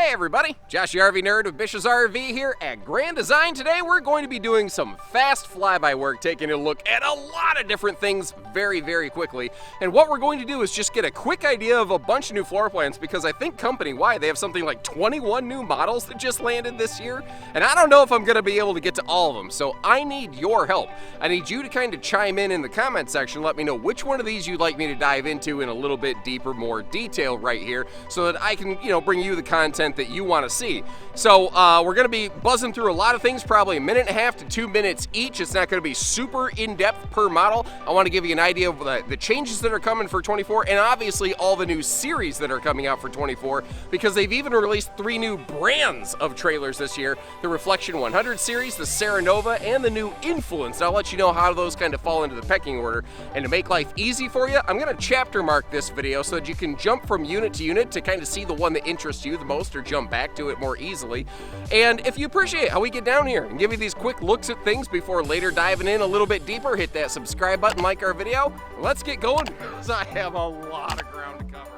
Hey everybody, Josh the RV Nerd of Bish's RV here at Grand Design. Today we're going to be doing some fast flyby work, taking a look at a lot of different things very quickly. And what we're going to do is just get a quick idea of a bunch of new floor plans, because I think company-wide they have something like 21 new models that just landed this year. And I don't know if I'm going to be able to get to all of them, so I need your help. I need you to kind of chime in the comment section, let me know which one of these you'd like me to dive into in a little bit deeper, more detail right here, so that I can, bring you the content that you want to see. So we're going to be buzzing through a lot of things, probably a minute and a half to 2 minutes each. It's not going to be super in-depth per model. I want to give you an idea of the changes that are coming for 24, and obviously all the new series that are coming out for 24, because they've even released 3 new brands of trailers this year: the Reflection 100 series, the Serenova, and the new Influence. I'll let you know how those kind of fall into the pecking order. And to make life easy for you, I'm going to chapter mark this video so that you can jump from unit to unit to kind of see the one that interests you the most, or jump back to it more easily. And if you appreciate how we get down here and give you these quick looks at things before later diving in a little bit deeper, hit that subscribe button, like our video. Let's get going, because I have a lot of ground to cover.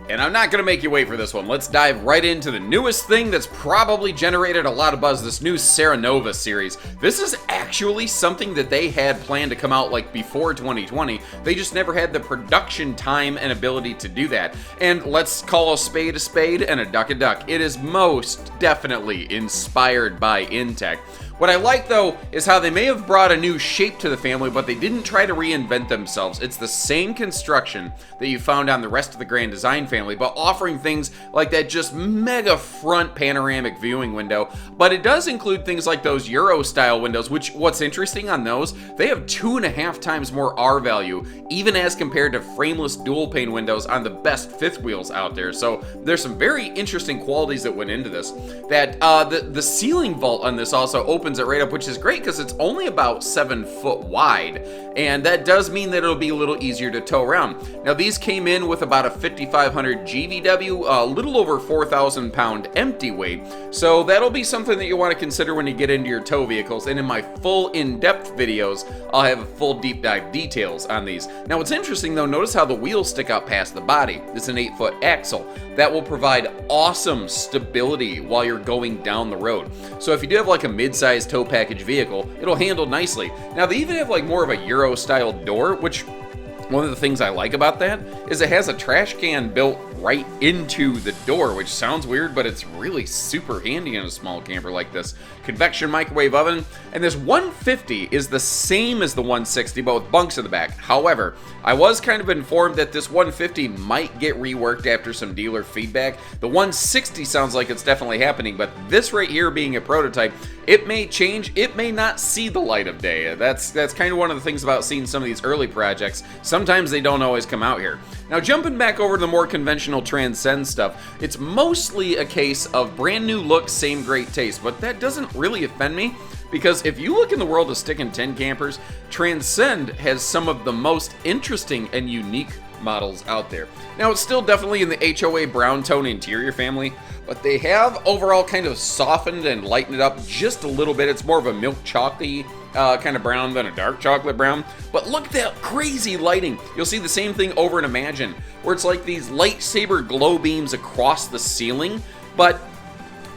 And I'm not going to make you wait for this one. Let's dive right into the newest thing that's probably generated a lot of buzz, this new Serenova series. This is actually something that they had planned to come out like before 2020. They just never had the production time and ability to do that. And let's call a spade and a duck a duck. It is most definitely inspired by Intech. What I like, though, is how they may have brought a new shape to the family, but they didn't try to reinvent themselves. It's the same construction that you found on the rest of the Grand Design family, but offering things like that just mega front panoramic viewing window. But it does include things like those Euro-style windows, which, what's interesting on those, they have 2.5 times more R value, even as compared to frameless dual-pane windows on the best fifth wheels out there. So there's some very interesting qualities that went into this. That the ceiling vault on this also opens it right up, which is great because it's only about 7 foot wide, and that does mean that it'll be a little easier to tow around. Now, these came in with about a 5,500 GVW, a little over 4,000 pound empty weight, so that'll be something that you want to consider when you get into your tow vehicles. And in my full in-depth videos, I'll have full deep dive details on these. Now, what's interesting though, notice how the wheels stick out past the body. It's an 8-foot axle that will provide awesome stability while you're going down the road. So if you do have like a mid-sized tow package vehicle, it'll handle nicely. Now, they even have like more of a Euro style door, which one of the things I like about that is it has a trash can built right into the door, which sounds weird, but it's really super handy in a small camper like this. Convection microwave oven, and this 150 is the same as the 160, but with bunks in the back. However, I was kind of informed that this 150 might get reworked after some dealer feedback. The 160 sounds like it's definitely happening, but this right here being a prototype, it may change, it may not see the light of day. That's kind of one of the things about seeing some of these early projects. Sometimes they don't always come out here. Now, jumping back over to the more conventional Transcend stuff, it's mostly a case of brand new look, same great taste, but that doesn't really offend me, because if you look in the world of stick and tin campers, Transcend has some of the most interesting and unique models out there. Now, it's still definitely in the HOA brown tone interior family, but they have overall kind of softened and lightened it up just a little bit. It's more of a milk chocolatey kind of brown than a dark chocolate brown. But look at that crazy lighting. You'll see the same thing over in Imagine, where it's like these lightsaber glow beams across the ceiling, but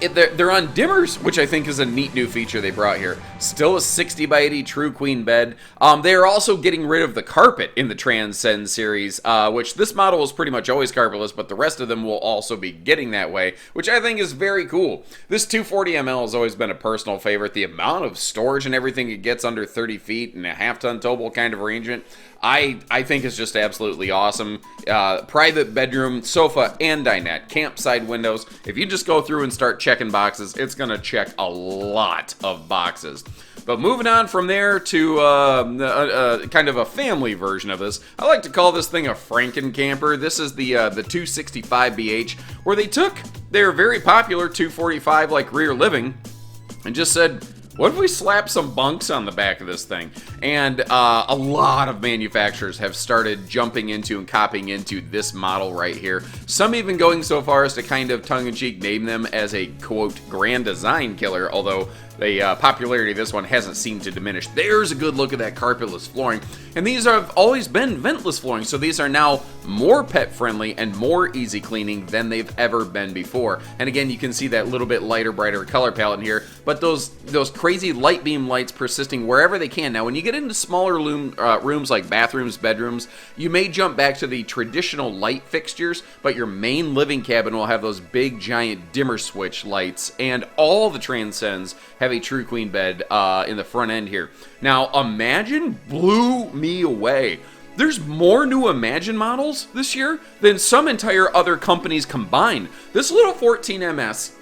they're on dimmers, which I think is a neat new feature they brought here. Still a 60 by 80 true queen bed. They are also getting rid of the carpet in the Transcend series, which this model is pretty much always carpetless, but the rest of them will also be getting that way, which I think is very cool. This 240 ml has always been a personal favorite. The amount of storage and everything it gets under 30 feet and a half-ton towable kind of arrangement, I think is just absolutely awesome. Private bedroom, sofa, and dinette, campside windows. If you just go through and start checking boxes, it's going to check a lot of boxes. But moving on from there to kind of a family version of this, I like to call this thing a Franken camper. This is the 265BH, where they took their very popular 245 like rear living and just said, what if we slap some bunks on the back of this thing? And a lot of manufacturers have started jumping into and copying into this model right here. Some even going so far as to kind of tongue-in-cheek name them as a, quote, Grand Design killer, although the popularity of this one hasn't seemed to diminish. There's a good look at that carpetless flooring. And these have always been ventless flooring, so these are now more pet-friendly and more easy cleaning than they've ever been before. And again, you can see that little bit lighter, brighter color palette in here, but those crazy light beam lights persisting wherever they can. Now, when you get into smaller rooms like bathrooms, bedrooms, you may jump back to the traditional light fixtures, but your main living cabin will have those big, giant dimmer switch lights, and all the Transcends have a true queen bed in the front end here. Now, Imagine blew me away. There's more new Imagine models this year than some entire other companies combined. This little 14MS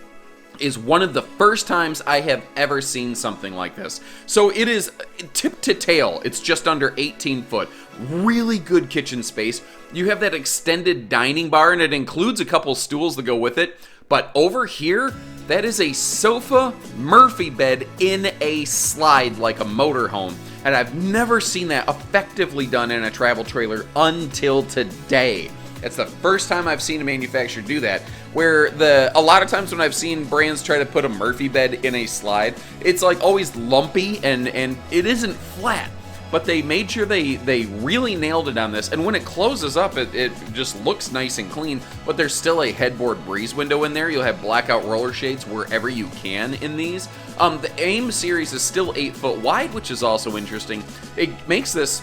is one of the first times I have ever seen something like this. So it is tip to tail. It's just under 18 foot. Really good kitchen space. You have that extended dining bar, and it includes a couple stools to go with it. But over here, that is a sofa Murphy bed in a slide like a motorhome. And I've never seen that effectively done in a travel trailer until today. It's the first time I've seen a manufacturer do that, where a lot of times when I've seen brands try to put a Murphy bed in a slide, it's like always lumpy and it isn't flat. But they made sure they really nailed it on this, and when it closes up, it just looks nice and clean, but there's still a headboard breeze window in there. You'll have blackout roller shades wherever you can in these. The AIM series is still 8 foot wide, which is also interesting. It makes this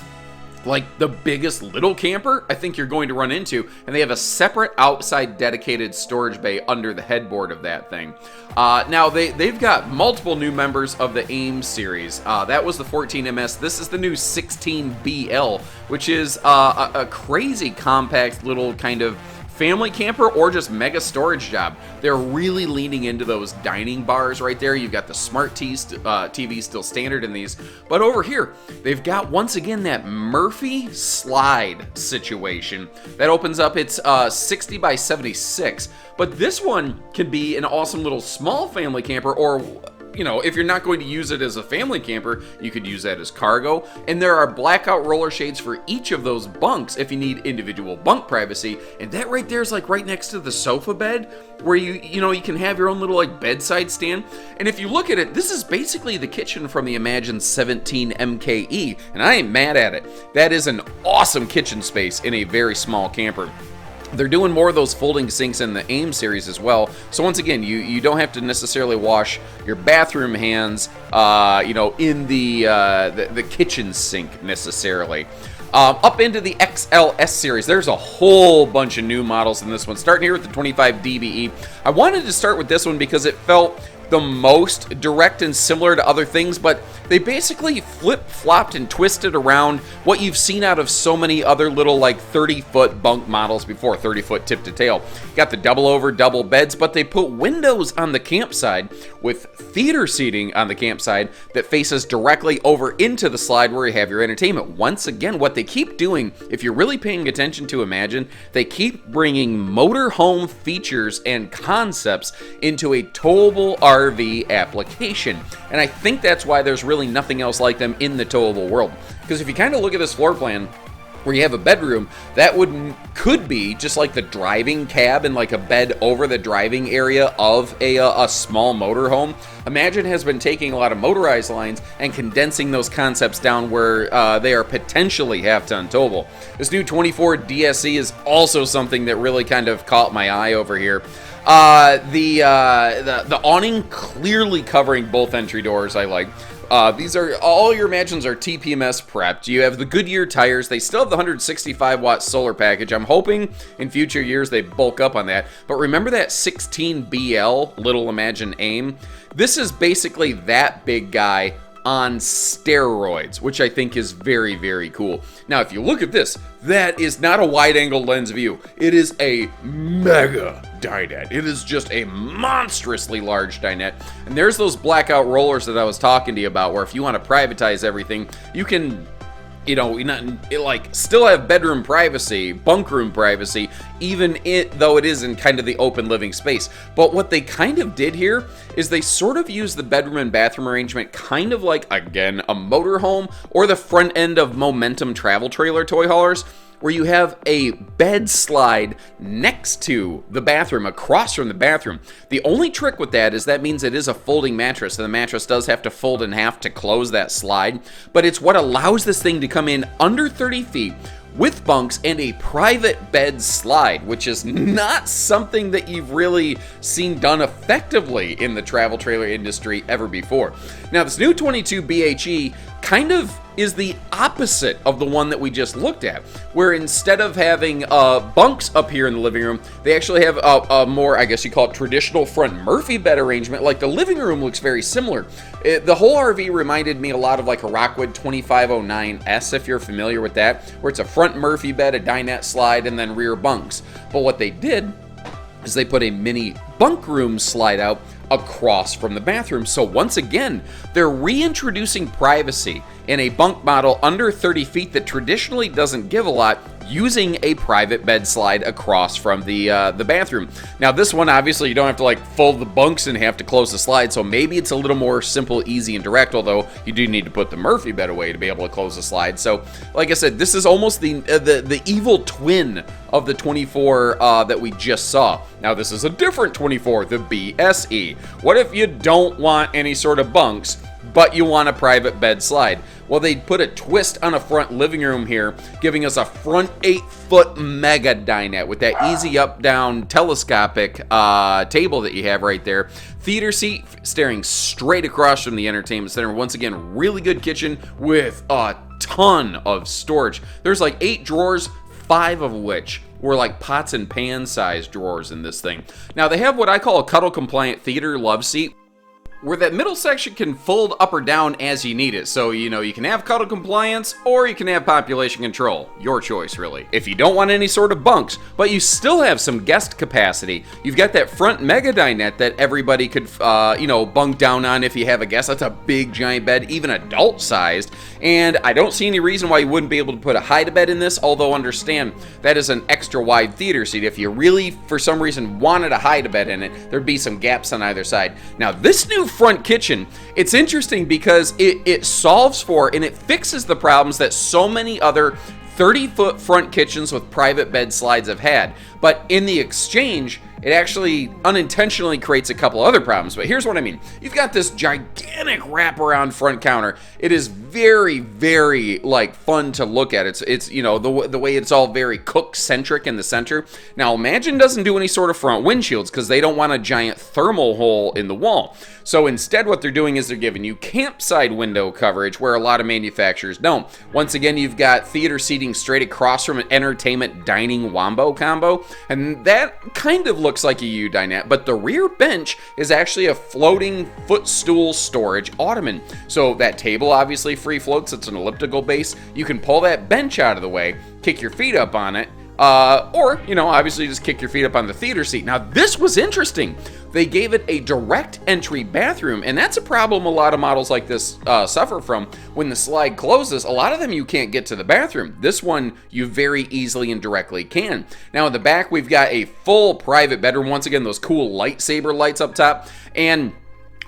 like the biggest little camper I think you're going to run into, and they have a separate outside dedicated storage bay under the headboard of that thing. Now they've got multiple new members of the AIM series. That was the 14MS. This is the new 16BL, which is a crazy compact little kind of family camper or just mega storage job. They're really leaning into those dining bars right there. You've got the smart TV still standard in these. But over here, they've got, once again, that Murphy slide situation. That opens up, it's 60 by 76. But this one can be an awesome little small family camper, or you know, if you're not going to use it as a family camper, you could use that as cargo. And there are blackout roller shades for each of those bunks if you need individual bunk privacy. And that right there is like right next to the sofa bed, where you know, you can have your own little like bedside stand. And if you look at it, this is basically the kitchen from the Imagine 17 MKE, and I ain't mad at it. That is an awesome kitchen space in a very small camper. They're doing more of those folding sinks in the AIM series as well. So once again, you don't have to necessarily wash your bathroom hands, you know, in the kitchen sink necessarily. Up into the XLS series, there's a whole bunch of new models in this one. Starting here with the 25 DBE. I wanted to start with this one because it felt the most direct and similar to other things, but they basically flip-flopped and twisted around what you've seen out of so many other little like 30-foot bunk models before, 30-foot tip to tail. Got the double beds, but they put windows on the campside with theater seating on the campside that faces directly over into the slide where you have your entertainment. Once again, what they keep doing, if you're really paying attention to Imagine, they keep bringing motorhome features and concepts into a towable RV application. And I think that's why there's really nothing else like them in the towable world. Because if you kind of look at this floor plan, where you have a bedroom, that could be just like the driving cab and like a bed over the driving area of a small motorhome. Imagine has been taking a lot of motorized lines and condensing those concepts down where they are potentially half-ton towable. This new 24 DSE is also something that really kind of caught my eye over here. The awning clearly covering both entry doors, I like. These are, all your Imagines are TPMS prepped. You have the Goodyear tires. They still have the 165 watt solar package. I'm hoping in future years they bulk up on that. But remember that 16BL Little Imagine AIM? This is basically that big guy on steroids, which I think is very, very cool. Now, if you look at this, that is not a wide-angle lens view. It is a mega dinette. It is just a monstrously large dinette. And there's those blackout rollers that I was talking to you about, where if you want to privatize everything, you can, you know, still have bedroom privacy, bunk room privacy, even though it is in kind of the open living space. But what they kind of did here is they sort of used the bedroom and bathroom arrangement kind of like, again, a motorhome or the front end of Momentum travel trailer toy haulers, where you have a bed slide next to the bathroom, across from the bathroom. The only trick with that is that means it is a folding mattress, and the mattress does have to fold in half to close that slide, but it's what allows this thing to come in under 30 feet with bunks and a private bed slide, which is not something that you've really seen done effectively in the travel trailer industry ever before. Now, this new 22 BHE kind of is the opposite of the one that we just looked at, where instead of having bunks up here in the living room, they actually have a more, I guess you call it, traditional front Murphy bed arrangement. Like, the living room looks very similar. The whole RV reminded me a lot of like a Rockwood 2509S, if you're familiar with that, where it's a front Murphy bed, a dinette slide, and then rear bunks. But what they did is they put a mini bunk room slide out across from the bathroom. So once again, they're reintroducing privacy in a bunk model under 30 feet that traditionally doesn't give a lot, using a private bed slide across from the bathroom. Now, this one, obviously, you don't have to like fold the bunks and have to close the slide, so maybe it's a little more simple, easy, and direct, although you do need to put the Murphy bed away to be able to close the slide. So, like I said, this is almost the evil twin of the 24 that we just saw. Now, this is a different 24, the BSE. What if you don't want any sort of bunks, but you want a private bed slide? Well, they put a twist on a front living room here, giving us a front 8-foot mega dinette with that easy up-down telescopic table that you have right there. Theater seat staring straight across from the entertainment center. Once again, really good kitchen with a ton of storage. There's like 8 drawers, 5 of which were like pots and pan sized drawers in this thing. Now, they have what I call a cuddle compliant theater love seat, where that middle section can fold up or down as you need it. So, you know, you can have cuddle compliance or you can have population control. Your choice, really. If you don't want any sort of bunks, but you still have some guest capacity, you've got that front mega dinette that everybody could, bunk down on if you have a guest. That's a big, giant bed, even adult-sized. And I don't see any reason why you wouldn't be able to put a hide-a-bed in this, although understand that is an extra wide theater seat. If you really, for some reason, wanted a hide-a-bed in it, there'd be some gaps on either side. Now, this new front kitchen, it's interesting because it solves for and it fixes the problems that so many other 30-foot front kitchens with private bed slides have had. But in the exchange, it actually unintentionally creates a couple other problems. But here's what I mean. You've got this gigantic wraparound front counter. It is very, very like fun to look at. It's you know, the way it's all very cook-centric in the center. Now, Imagine doesn't do any sort of front windshields because they don't want a giant thermal hole in the wall. So instead, what they're doing is they're giving you campside window coverage where a lot of manufacturers don't. Once again, you've got theater seating straight across from an entertainment dining wombo combo, and that kind of looks like a U dinette, but the rear bench is actually a floating footstool storage ottoman. So that table obviously free floats. It's an elliptical base. You can pull that bench out of the way, kick your feet up on it, or, you know, obviously just kick your feet up on the theater seat. Now, this was interesting. They gave it a direct entry bathroom, and that's a problem a lot of models like this suffer from. When the slide closes, a lot of them you can't get to the bathroom. This one, you very easily and directly can. Now, in the back, we've got a full private bedroom. Once again, those cool lightsaber lights up top, and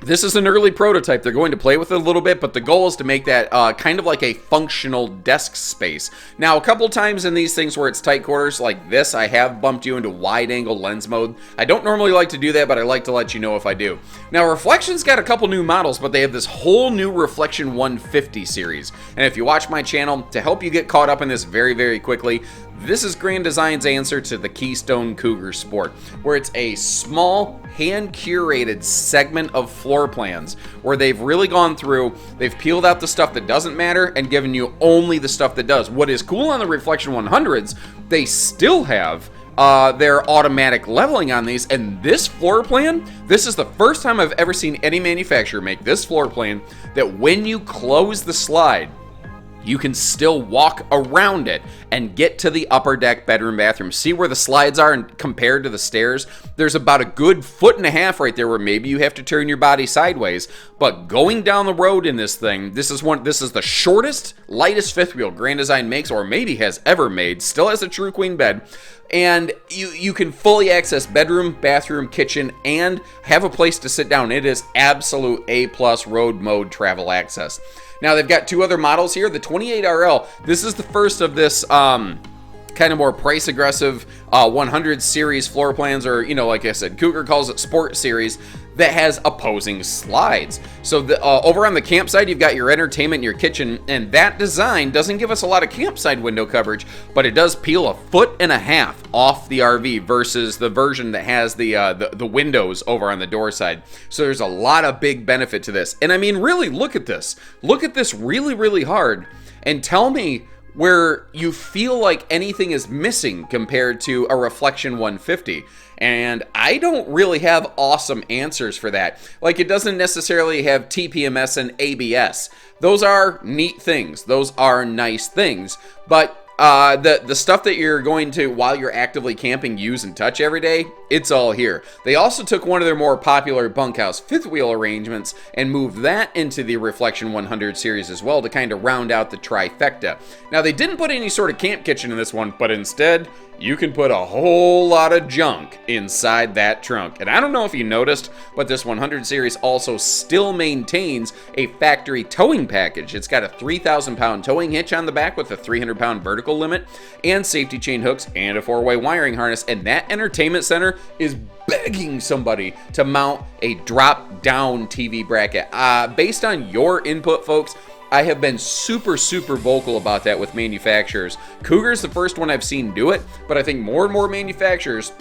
this is an early prototype. They're going to play with it a little bit, but the goal is to make that kind of like a functional desk space. Now, a couple times in these things where it's tight quarters like this, I have bumped you into wide-angle lens mode. I don't normally like to do that, but I like to let you know if I do. Now, Reflection's got a couple new models, but they have this whole new Reflection 150 series. And if you watch my channel, to help you get caught up in this very, very quickly, this is Grand Design's answer to the Keystone Cougar Sport, where it's a small, hand-curated segment of floor plans where they've really gone through, they've peeled out the stuff that doesn't matter and given you only the stuff that does. What is cool on the Reflection 100s, they still have their automatic leveling on these, and this floor plan, this is the first time I've ever seen any manufacturer make this floor plan that when you close the slide, you can still walk around it and get to the upper deck bedroom bathroom. See where the slides are compared to the stairs? There's about a good 1.5 feet right there where maybe you have to turn your body sideways. But going down the road in this thing, this is the shortest, lightest fifth wheel Grand Design makes or maybe has ever made. Still has a true queen bed. And you can fully access bedroom, bathroom, kitchen, and have a place to sit down. It is absolute A+ road mode travel access. Now, they've got 2 other models here. The 28RL, this is the first of this kind of more price aggressive 100 series floor plans, or, you know, like I said, Cougar calls it Sport Series, that has opposing slides. So over on the campsite, you've got your entertainment in your kitchen, and that design doesn't give us a lot of campsite window coverage, but it does peel 1.5 feet off the RV versus the version that has the windows over on the door side. So there's a lot of big benefit to this. And I mean, really, look at this. Look at this really, really hard, and tell me where you feel like anything is missing compared to a Reflection 150. And I don't really have awesome answers for that. Like, it doesn't necessarily have TPMS and ABS. Those are neat things. Those are nice things. But the stuff that you're going to, while you're actively camping, use and touch every day, it's all here. They also took one of their more popular bunkhouse fifth wheel arrangements and moved that into the Reflection 100 series as well to kind of round out the trifecta. Now, they didn't put any sort of camp kitchen in this one, but instead, you can put a whole lot of junk inside that trunk. And I don't know if you noticed, but this 100 series also still maintains a factory towing package. It's got a 3,000-pound towing hitch on the back with a 300-pound vertical limit and safety chain hooks and a 4-way wiring harness. And that entertainment center is begging somebody to mount a drop-down TV bracket. Based on your input, folks, I have been super vocal about that with manufacturers. Cougar's the first one I've seen do it, but I think more and more manufacturers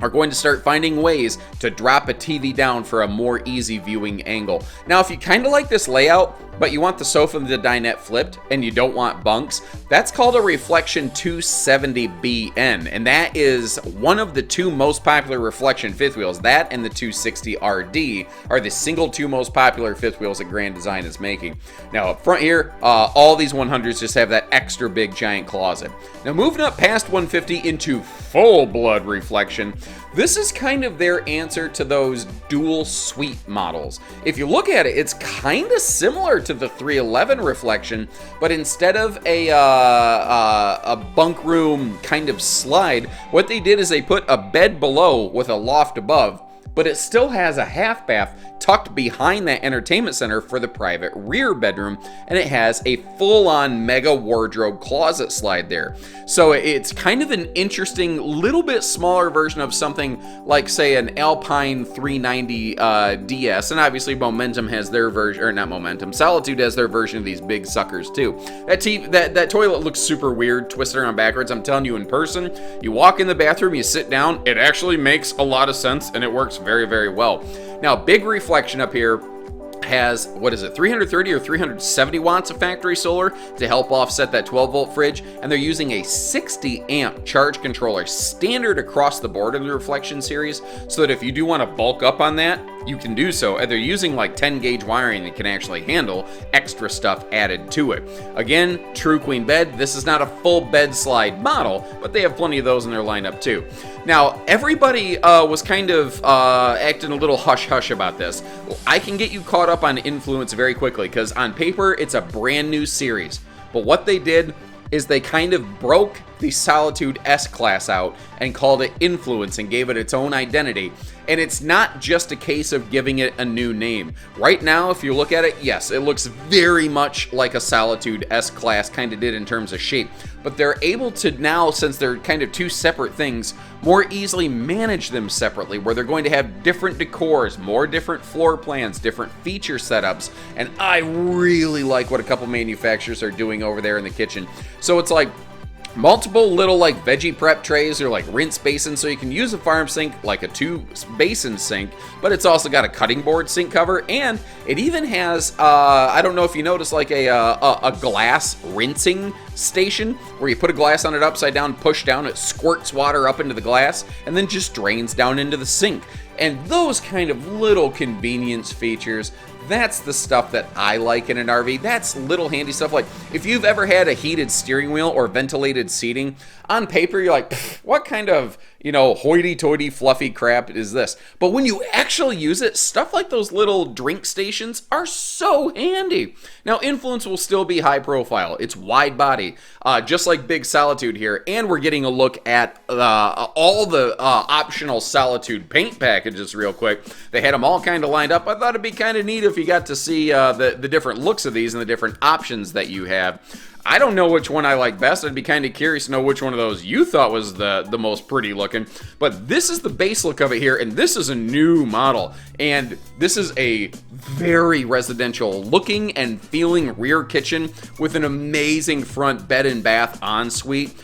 are going to start finding ways to drop a TV down for a more easy viewing angle. Now, if you kind of like this layout, but you want the sofa and the dinette flipped, and you don't want bunks, that's called a Reflection 270BN, and that is one of the two most popular Reflection fifth wheels. That and the 260RD are the single two most popular fifth wheels that Grand Design is making. Now, up front here, all these 100s just have that extra big giant closet. Now, moving up past 150 into full-blood Reflection, this is kind of their answer to those dual suite models. If you look at it, it's kind of similar to the 311 Reflection, but instead of a bunk room kind of slide, what they did is they put a bed below with a loft above, but it still has a half bath tucked behind that entertainment center for the private rear bedroom, and it has a full-on mega wardrobe closet slide there. So it's kind of an interesting, little bit smaller version of something like, say, an Alpine 390 DS, and obviously Momentum has their version, or not Momentum, Solitude has their version of these big suckers too. That toilet looks super weird, twisted around backwards. I'm telling you, in person, you walk in the bathroom, you sit down, it actually makes a lot of sense, and it works very well. Now, big Reflection up here has, 330 or 370 watts of factory solar to help offset that 12-volt fridge, and they're using a 60-amp charge controller standard across the board in the Reflection series, so that if you do want to bulk up on that, you can do so. And they're using like 10-gauge wiring that can actually handle extra stuff added to it. Again, true queen bed. This is not a full bed slide model, but they have plenty of those in their lineup too. Now, everybody was kind of acting a little hush-hush about this. I can get you caught up on Influence very quickly, because on paper, it's a brand new series. But what they did is they kind of broke the Solitude S-Class out and called it Influence and gave it its own identity. And it's not just a case of giving it a new name. Right now, if you look at it, yes, it looks very much like a Solitude S-Class kind of did in terms of shape. But they're able to now, since they're kind of two separate things, more easily manage them separately, where they're going to have different decors, more different floor plans, different feature setups. And I really like what a couple manufacturers are doing over there in the kitchen. So it's like multiple little like veggie prep trays or like rinse basins, so you can use a farm sink like a 2-basin sink, but it's also got a cutting board sink cover, and it even has I don't know if you noticed, like a glass rinsing station where you put a glass on it upside down, push down, it squirts water up into the glass and then just drains down into the sink. And those kind of little convenience features, that's the stuff that I like in an RV. That's little handy stuff. Like, if you've ever had a heated steering wheel or ventilated seating, on paper you're like, what kind of, hoity-toity fluffy crap is this? But when you actually use it, stuff like those little drink stations are so handy. Now, Influence will still be high profile. It's wide body, just like Big Solitude here. And we're getting a look at all the optional Solitude paint packages real quick. They had them all kind of lined up. I thought it'd be kind of neat if you got to see the different looks of these and the different options that you have. I don't know which one I like best. I'd be kind of curious to know which one of those you thought was the most pretty looking. But this is the base look of it here, and this is a new model. And this is a very residential looking and feeling rear kitchen with an amazing front bed and bath ensuite.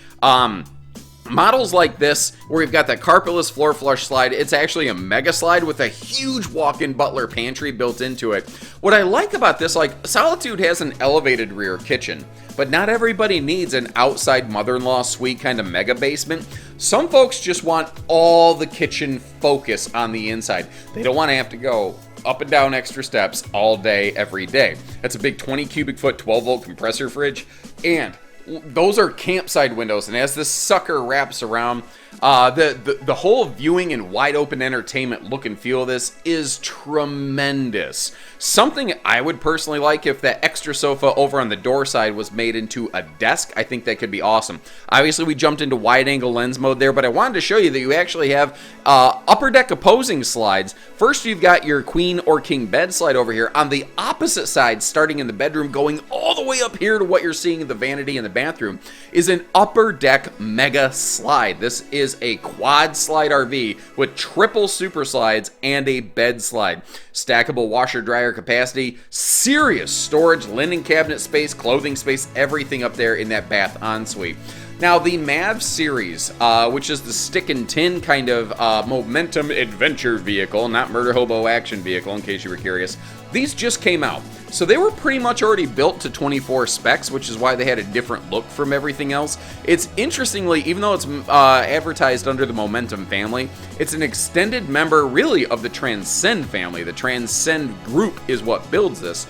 Models like this, where you've got that carpetless floor flush slide, it's actually a mega slide with a huge walk-in butler pantry built into it. What I like about this, like, Solitude has an elevated rear kitchen, but not everybody needs an outside mother-in-law suite kind of mega basement. Some folks just want all the kitchen focus on the inside. They don't want to have to go up and down extra steps all day, every day. That's a big 20 cubic foot, 12-volt compressor fridge, and those are campside windows, and as this sucker wraps around, the whole viewing and wide open entertainment look and feel of this is tremendous. Something I would personally like if that extra sofa over on the door side was made into a desk. I think that could be awesome. Obviously, we jumped into wide angle lens mode there, but I wanted to show you that you actually have upper deck opposing slides. First, you've got your queen or king bed slide over here. On the opposite side, starting in the bedroom, going all the way up here to what you're seeing in the vanity in the bathroom, is an upper deck mega slide. This is a quad slide RV with triple super slides and a bed slide. Stackable washer dryer capacity, serious storage, linen cabinet space, clothing space, everything up there in that bath ensuite. Now, the MAV series, which is the stick and tin kind of momentum adventure vehicle, not murder hobo action vehicle, in case you were curious, these just came out. So they were pretty much already built to 24 specs, which is why they had a different look from everything else. It's interestingly, even though it's advertised under the Momentum family, it's an extended member, really, of the Transcend family. The Transcend group is what builds this.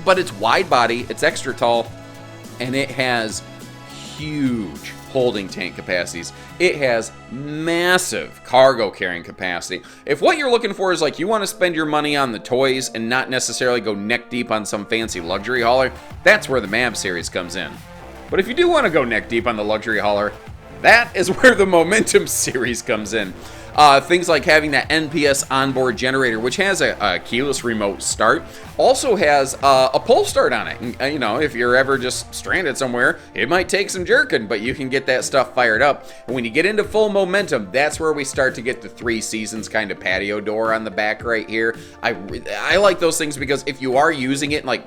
But it's wide body, it's extra tall, and it has huge holding tank capacities. It has massive cargo carrying capacity. If what you're looking for is like you want to spend your money on the toys and not necessarily go neck deep on some fancy luxury hauler, that's where the MAV series comes in. But if you do want to go neck deep on the luxury hauler, that is where the Momentum series comes in. Things like having that NPS onboard generator, which has a keyless remote start, also has a pull start on it. And, you know, if you're ever just stranded somewhere, it might take some jerking, but you can get that stuff fired up. And when you get into full Momentum, that's where we start to get the 3 Seasons kind of patio door on the back right here. I like those things because if you are using it like,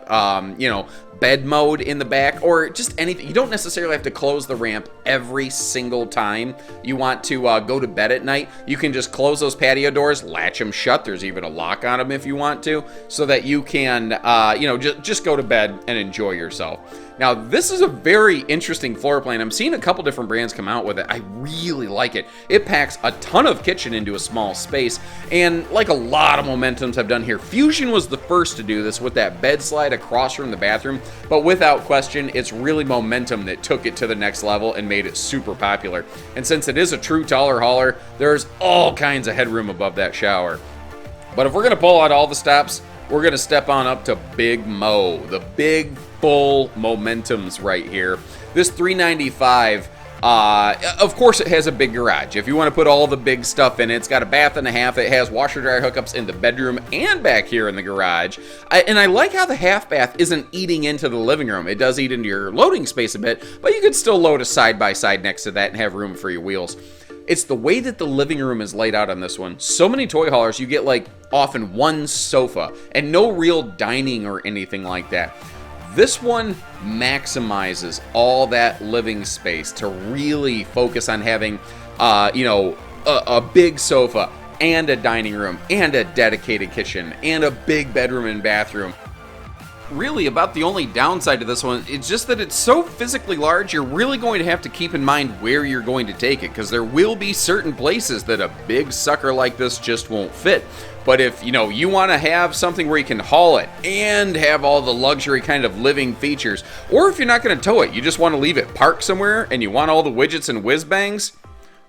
you know, bed mode in the back or just anything, you don't necessarily have to close the ramp every single time you want to go to bed at night. You can just close those patio doors, latch them shut. There's even a lock on them if you want to, so that you can, you know, just go to bed and enjoy yourself. Now, this is a very interesting floor plan. I'm seeing a couple different brands come out with it. I really like it. It packs a ton of kitchen into a small space, and like a lot of Momentums have done here, Fusion was the first to do this with that bed slide across from the bathroom, but without question, it's really Momentum that took it to the next level and made it super popular. And since it is a true taller hauler, there's all kinds of headroom above that shower. But if we're going to pull out all the stops, we're going to step on up to Big Mo, the big full Momentums right here. This 395, of course it has a big garage. If you want to put all the big stuff in it, it's got a bath and a half. It has washer dryer hookups in the bedroom and back here in the garage. And I like how the half bath isn't eating into the living room. It does eat into your loading space a bit, but you could still load a side by side next to that and have room for your wheels. It's the way that the living room is laid out on this one. So many toy haulers, you get like often one sofa and no real dining or anything like that. This one maximizes all that living space to really focus on having, you know, a big sofa and a dining room and a dedicated kitchen and a big bedroom and bathroom. Really, about the only downside to this one is just that it's so physically large, you're really going to have to keep in mind where you're going to take it, because there will be certain places that a big sucker like this just won't fit. But if, you know, you want to have something where you can haul it and have all the luxury kind of living features, or if you're not going to tow it, you just want to leave it parked somewhere and you want all the widgets and whiz bangs,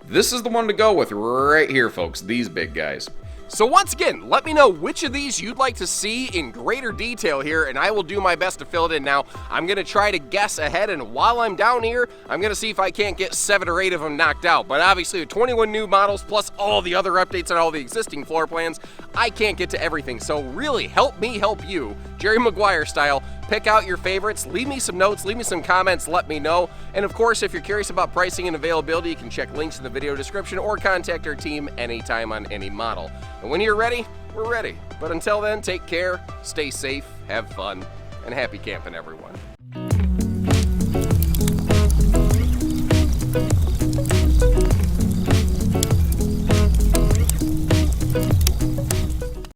this is the one to go with right here, folks, these big guys. So once again, let me know which of these you'd like to see in greater detail here, and I will do my best to fill it in. Now, I'm going to try to guess ahead, and while I'm down here, I'm going to see if I can't get 7 or 8 of them knocked out. But obviously, with 21 new models, plus all the other updates on all the existing floor plans, I can't get to everything. So really, help me help you, Jerry Maguire style. Pick out your favorites, leave me some notes, leave me some comments, let me know. And of course, if you're curious about pricing and availability, you can check links in the video description or contact our team anytime on any model. And when you're ready, we're ready. But until then, take care, stay safe, have fun, and happy camping, everyone.